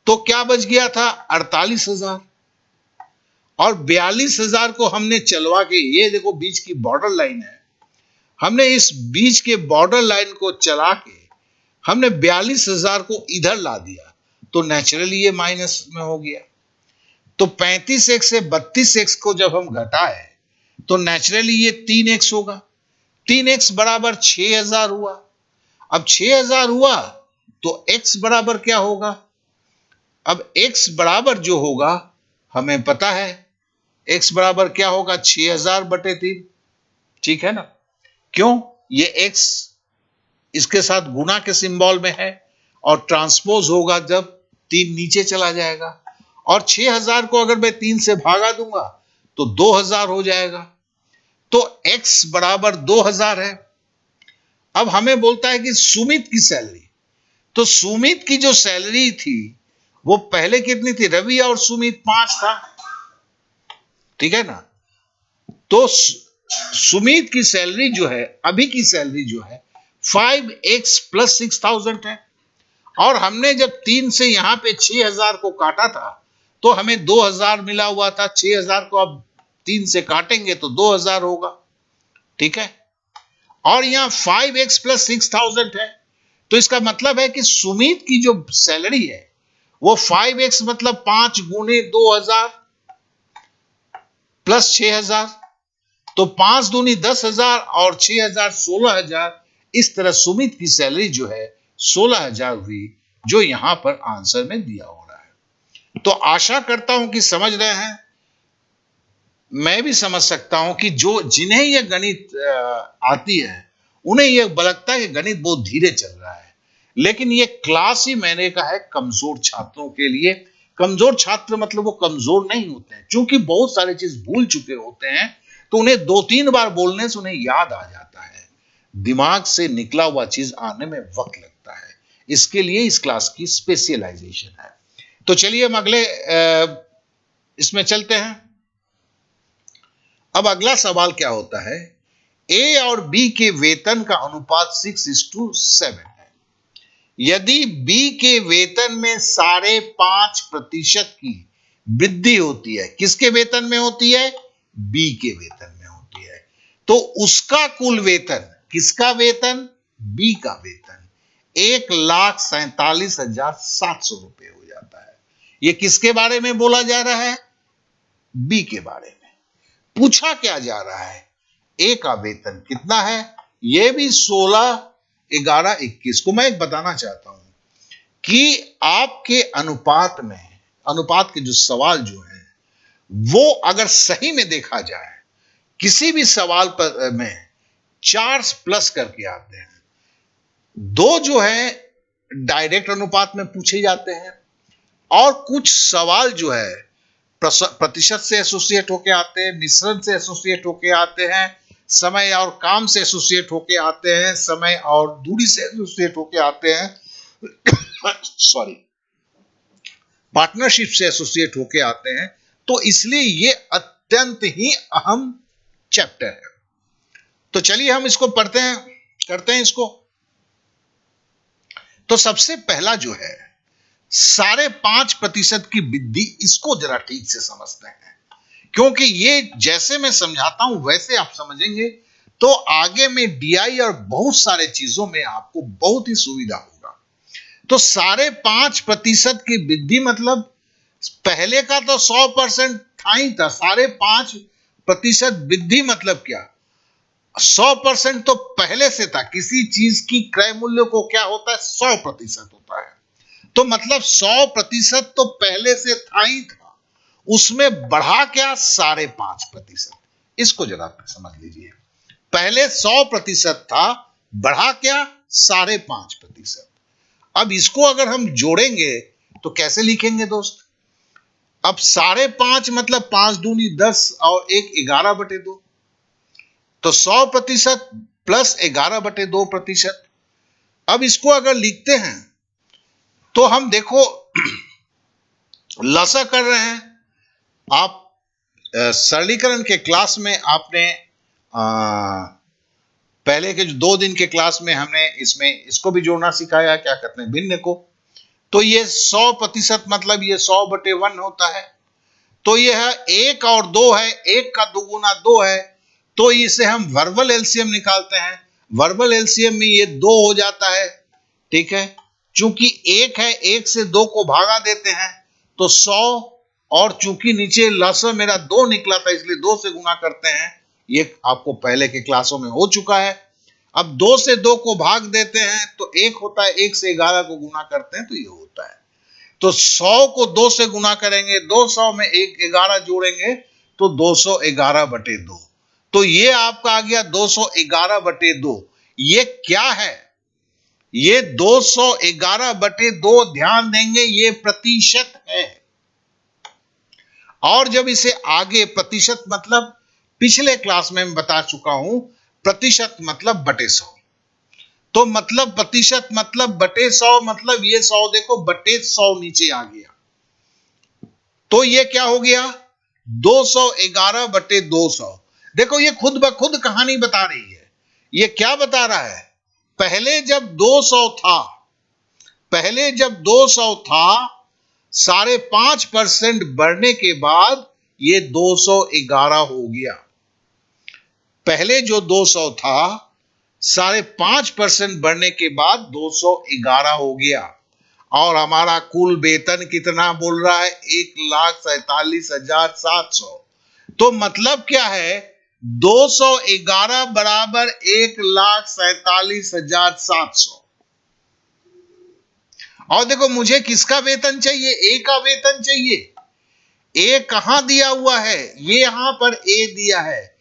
तो क्या बच गया था, 48,000। और 42,000 को हमने चलवा के, ये देखो बीच की बॉर्डर लाइन है, हमने इस बीच के बॉर्डर लाइन को चला के हमने 42,000 को इधर ला दिया तो नेचुरली ये माइनस में हो गया। तो 35x से 32x को जब हम घटाए तो नेचुरली ये 3x होगा। 3x बराबर 6,000 हुआ। अब 6,000 हुआ तो x बराबर क्या होगा, अब x बराबर जो होगा हमें पता है, x बराबर क्या होगा, 6,000 बटे 3, ठीक है ना। क्यों, ये x इसके साथ गुना के सिंबल में है और ट्रांसपोज होगा जब 3 नीचे चला जाएगा। और 6,000 को अगर मैं 3 से भागा दूंगा तो 2,000 हो जाएगा। तो x बराबर 2,000 है। अब हमें बोलता है कि सुमित की सैलरी, तो सुमित की जो सैलरी थी वो पहले कितनी थी, रवि और सुमित 5 था, ठीक है ना। तो सुमित की सैलरी जो है, अभी की सैलरी जो है 5x प्लस 6,000 है। और हमने जब 3 से यहां पे 6,000 को काटा था तो हमें 2,000 मिला हुआ था। 6,000 को अब 3 से काटेंगे तो 2,000 होगा, ठीक है। और यहां 5x प्लस 6,000 है तो इसका मतलब है कि सुमित की जो सैलरी है वो 5x मतलब 5 गुने 2,000 प्लस 6,000, तो 5 दूनी 10,000 और 6,000 16,000। इस तरह सुमित की सैलरी जो है 16,000 हुई, जो यहां पर आंसर में दिया हो रहा है। तो आशा करता हूं कि समझ रहे हैं। मैं भी समझ सकता हूं कि जो जिन्हें यह गणित आती है उन्हें यह लगता है कि गणित बहुत धीरे चल रहा है, लेकिन यह क्लास ही मैंने कहा है कमजोर छात्रों के लिए। कमजोर छात्र मतलब वो कमजोर नहीं होते हैं, क्योंकि बहुत सारी चीज भूल चुके होते हैं, तो उन्हें 2-3 बार बोलने से उन्हें याद आ जाता है। दिमाग से निकला हुआ चीज आने में वक्त लगता है, इसके लिए इस क्लास की स्पेशलाइजेशन है। तो चलिए हम अगले इसमें चलते हैं। अब अगला सवाल क्या होता है, ए और बी के वेतन का अनुपात 6:7 है। यदि बी के वेतन में 5.5% की वृद्धि होती है, किसके वेतन में होती है, बी के वेतन में होती है, तो उसका कुल वेतन, किसका वेतन, बी का वेतन 1,47,700 रुपए हो जाता है। यह किसके बारे में बोला जा रहा है, बी के बारे में। पूछा क्या जा रहा है, ए का वेतन कितना है, यह भी 16, 11, 21 को मैं एक बताना चाहता हूं कि आपके अनुपात में, अनुपात के जो सवाल जो है वो अगर सही में देखा जाए, किसी भी सवाल पर में 4 प्लस करके आते हैं। 2 जो है डायरेक्ट अनुपात में पूछे जाते हैं, और कुछ सवाल जो है प्रतिशत से एसोसिएट होके आते हैं, मिश्रण से एसोसिएट होके आते हैं, समय और काम से एसोसिएट होके आते हैं, समय और दूरी से एसोसिएट होके आते हैं, सॉरी, पार्टनरशिप से एसोसिएट होके आते हैं। तो इसलिए ये अत्यंत ही अहम चैप्टर है। तो चलिए हम इसको पढ़ते हैं, करते हैं इसको। तो सबसे पहला जो है 5.5% की वृद्धि, इसको जरा ठीक से समझते हैं, क्योंकि ये जैसे मैं समझाता हूं वैसे आप समझेंगे तो आगे में डीआई और बहुत सारे चीजों में आपको बहुत ही सुविधा होगा। तो 5.5% की वृद्धि मतलब पहले का तो 100% था ही था, 5.5% वृद्धि मतलब क्या, 100% तो पहले से था। किसी चीज की क्रय मूल्य को क्या होता है, 100% होता है। तो मतलब 100% तो पहले से था ही था, उसमें बढ़ा क्या 5.5%। इसको जरा समझ लीजिए, पहले 100% था, बढ़ा क्या 5.5%। अब इसको अगर हम जोड़ेंगे तो कैसे लिखेंगे दोस्त, अब 5.5 मतलब 5 दूनी 10 और 1 11/2, तो 100% प्लस 11/2%। अब इसको अगर लिखते हैं तो हम देखो लसा कर रहे हैं आप, सरलीकरण के क्लास में आपने पहले के जो 2 दिन के क्लास में हमने इसमें इसको भी जोड़ना सिखाया, क्या कहते हैं, भिन्न को। तो ये 100% मतलब ये 100/1 होता है। तो ये है 1 और 2 है, 1 का 2 गुना 2 है, तो इसे हम वर्बल एलसीएम निकालते हैं। वर्बल एलसीएम में ये 2 हो जाता है, ठीक है। चूंकि 1 है, 1 से 2 को भागा देते हैं तो 100, और चूंकि नीचे लसा मेरा 2 निकला था इसलिए 2 से गुना करते हैं, ये आपको पहले के क्लासों में हो चुका है। अब 2 से 2 को भाग देते हैं तो 1 होता है, 1 से 11 को गुना करते हैं तो ये होता है। तो 100 को 2 से गुना करेंगे, 200 में 1 11 जोड़ेंगे तो 211/2। तो ये आपका आ गया 211/2। ये क्या है, ये 211/2, ध्यान देंगे ये प्रतिशत है। और जब इसे आगे, प्रतिशत मतलब पिछले क्लास में मैं बता चुका हूं, प्रतिशत मतलब बटे 100। तो मतलब प्रतिशत मतलब बटे 100, मतलब ये 100 देखो बटे 100 नीचे आ गया, तो ये क्या हो गया 211/200। देखो ये खुद ब खुद कहानी बता रही है। ये क्या बता रहा है, पहले जब 200 था, पहले जब 200 था, 5.5% बढ़ने के बाद ये 211 हो गया। पहले जो 200 था, 5.5% बढ़ने के बाद 211 हो गया, और हमारा कुल वेतन कितना बोल रहा है, 1,47,700। तो मतलब क्या है, 211 बराबर 1,47,700। और देखो मुझे किसका वेतन चाहिए, ए का वेतन चाहिए। ए कहां दिया हुआ है, ये यहां पर ए दिया है।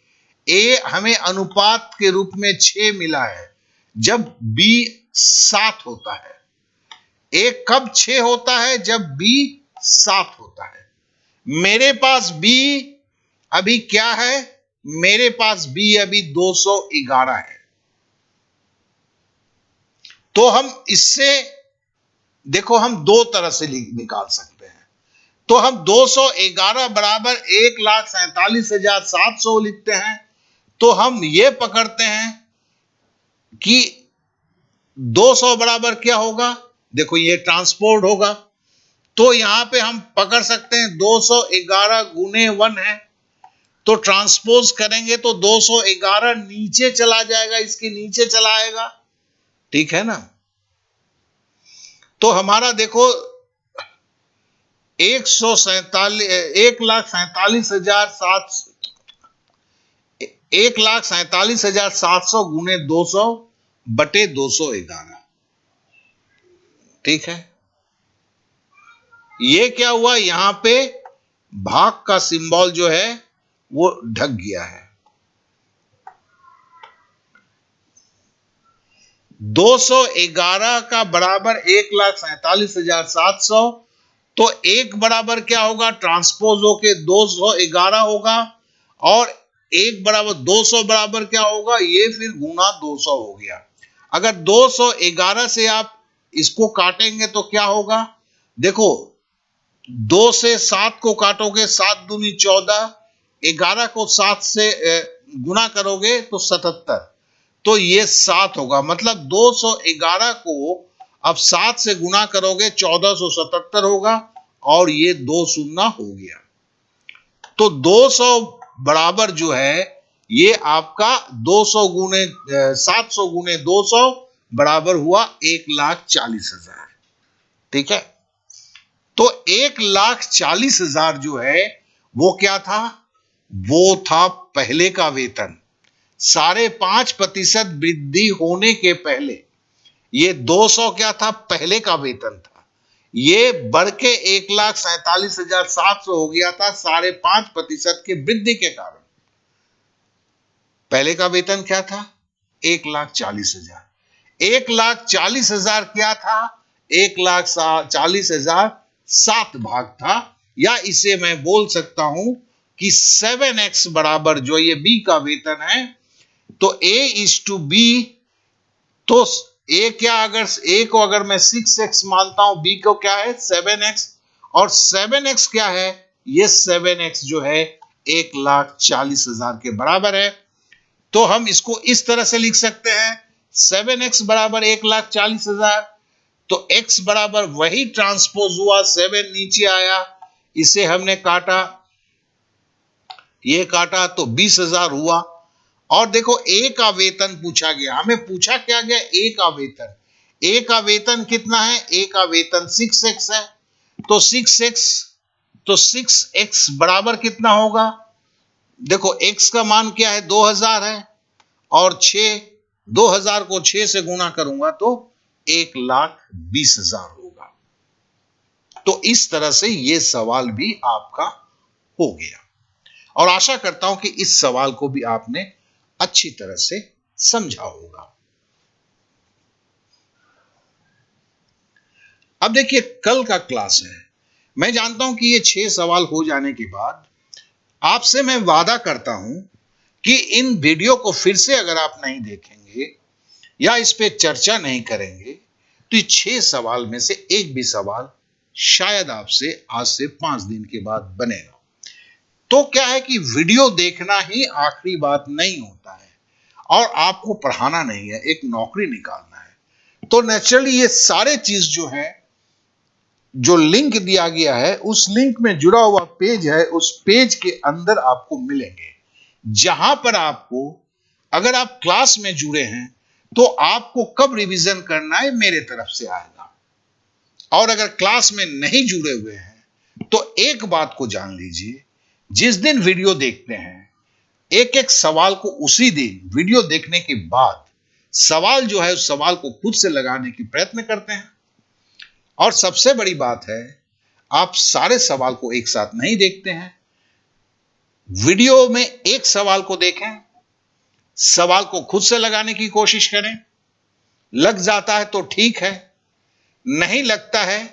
ए हमें अनुपात के रूप में 6 मिला है जब बी 7 होता है। ए कब 6 होता है, जब बी 7 होता है। मेरे पास बी अभी क्या है, मेरे पास बी अभी 211 है। तो हम इससे देखो हम दो तरह से निकाल सकते हैं। तो हम 211 बराबर 1,47,700 लिखते हैं। तो हम ये पकड़ते हैं कि 200 बराबर क्या होगा, देखो ये ट्रांसपोर्ट होगा। तो यहां पे हम पकड़ सकते हैं 211 गुने 1 है, तो ट्रांसपोज करेंगे तो 211 नीचे चला जाएगा, इसके नीचे चला आएगा, ठीक है ना। तो हमारा देखो 1,47,700 गुने 200 बटे 211, ठीक है। ये क्या हुआ, यहां पे भाग का सिंबल जो है वो ढक गया है। 211 का बराबर 1,47,700, तो एक बराबर क्या होगा, ट्रांसपोज होके 211 होगा, और एक बराबर 200 बराबर क्या होगा, ये फिर गुना 200 हो गया। अगर 211 से आप इसको काटेंगे तो क्या होगा, देखो 2 से 7 को काटोगे 7 दूनी 14, 11 को 7 से गुना करोगे तो 77, तो ये 7 होगा। मतलब 211 को अब 7 से गुना करोगे 1477 होगा, और ये 2 शून्य हो गया। तो 200 बराबर जो है ये आपका 200 गुने 700 गुने 200 बराबर हुआ 1,40,000, ठीक है। तो 1,40,000 जो है वो क्या था, वो था पहले का वेतन। 5.5% वृद्धि होने के पहले ये 200 क्या था, पहले का वेतन था। ये बढ़ के 1,47,700 हो गया था 5.5% की वृद्धि के कारण। पहले का वेतन क्या था, 1,40,000। 1,40,000 क्या था, 1,40,000 7 भाग था, या इसे मैं बोल सकता हूं कि 7x बराबर जो ये बी का वेतन है, तो A इज टू बी, तो ए क्या, अगर ए को अगर मैं 6x मानता हूं, बी को क्या है 7x, और 7x क्या है, ये 7x जो है 1,40,000 के बराबर है। तो हम इसको इस तरह से लिख सकते हैं, 7x बराबर 1,40,000, तो x बराबर वही ट्रांसपोज हुआ 7 नीचे आया, इसे हमने काटा, ये काटा तो 20,000 हुआ। और देखो ए का वेतन पूछा गया, हमें पूछा क्या गया, ए का वेतन। ए का वेतन कितना है, ए का वेतन 6x है, तो 6x, तो 6x बराबर कितना होगा, देखो x का मान क्या है 2,000 है, और 2,000 को 6 से गुना करूंगा तो 1,20,000 होगा। तो इस तरह से ये सवाल भी आपका हो गया, और आशा करता हूं कि इस सवाल को भी आपने अच्छी तरह से समझा होगा। अब देखिए कल का क्लास है, मैं जानता हूं कि ये 6 सवाल हो जाने के बाद आपसे मैं वादा करता हूं कि इन वीडियो को फिर से अगर आप नहीं देखेंगे या इस पे चर्चा नहीं करेंगे तो ये 6 सवाल में से एक भी सवाल शायद आपसे आज से 5 दिन के बाद बनेगा। तो क्या है कि वीडियो देखना ही आखिरी बात नहीं होता है, और आपको पढ़ाना नहीं है, एक नौकरी निकालना है। तो नेचुरली ये सारे चीज जो है, जो लिंक दिया गया है उस लिंक में जुड़ा हुआ पेज है, उस पेज के अंदर आपको मिलेंगे, जहां पर आपको, अगर आप क्लास में जुड़े हैं तो आपको कब रिवीजन करना है मेरे तरफ से आएगा, और अगर क्लास में नहीं जुड़े हुए हैं तो एक बात को जान लीजिए, जिस दिन वीडियो देखते हैं एक एक सवाल को उसी दिन वीडियो देखने के बाद सवाल जो है उस सवाल को खुद से लगाने की प्रयत्न करते हैं। और सबसे बड़ी बात है, आप सारे सवाल को एक साथ नहीं देखते हैं। वीडियो में एक सवाल को देखें, सवाल को खुद से लगाने की कोशिश करें। लग जाता है तो ठीक है, नहीं लगता है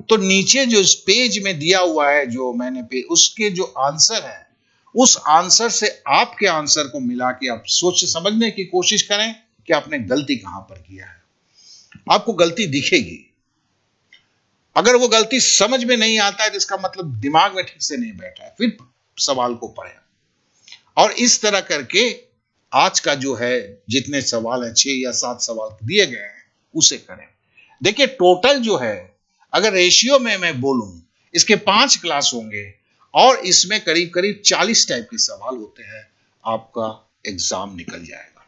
तो नीचे जो इस पेज में दिया हुआ है, जो मैंने उसके जो आंसर है, उस आंसर से आपके आंसर को मिला के आप सोच समझने की कोशिश करें कि आपने गलती कहां पर किया है। आपको गलती दिखेगी। अगर वो गलती समझ में नहीं आता है तो इसका मतलब दिमाग में ठीक से नहीं बैठा है। फिर सवाल को पढ़ें और इस तरह करके आज का जो है जितने सवाल हैं, 6 या 7 सवाल दिए गए हैं, उसे करें। देखिए टोटल जो है, अगर रेशियो में मैं बोलूं, इसके 5 क्लास होंगे और इसमें करीब करीब 40 टाइप के सवाल होते हैं। आपका एग्जाम निकल जाएगा।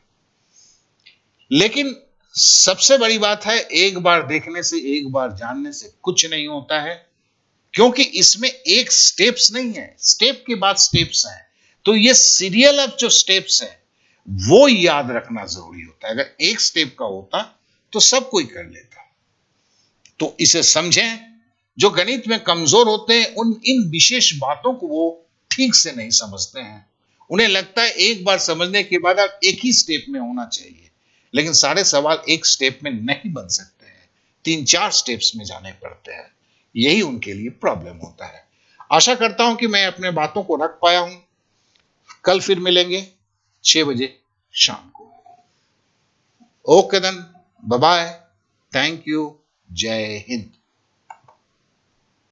लेकिन सबसे बड़ी बात है, एक बार देखने से, एक बार जानने से कुछ नहीं होता है, क्योंकि इसमें एक स्टेप्स नहीं है, स्टेप के बाद स्टेप्स हैं। तो ये सीरियल ऑफ जो स्टेप्स है वो याद रखना जरूरी होता है। अगर एक स्टेप का होता तो सब कोई कर लेता। तो इसे समझें। जो गणित में कमजोर होते हैं, उन इन विशेष बातों को वो ठीक से नहीं समझते हैं। उन्हें लगता है एक बार समझने के बाद आप एक ही स्टेप में होना चाहिए, लेकिन सारे सवाल एक स्टेप में नहीं बन सकते हैं, 3-4 स्टेप्स में जाने पड़ते हैं। यही उनके लिए प्रॉब्लम होता है। आशा करता हूं कि मैं अपने बातों को रख पाया हूं। कल फिर मिलेंगे 6 बजे शाम को। Okay then, bye bye, thank you, जय हिंद।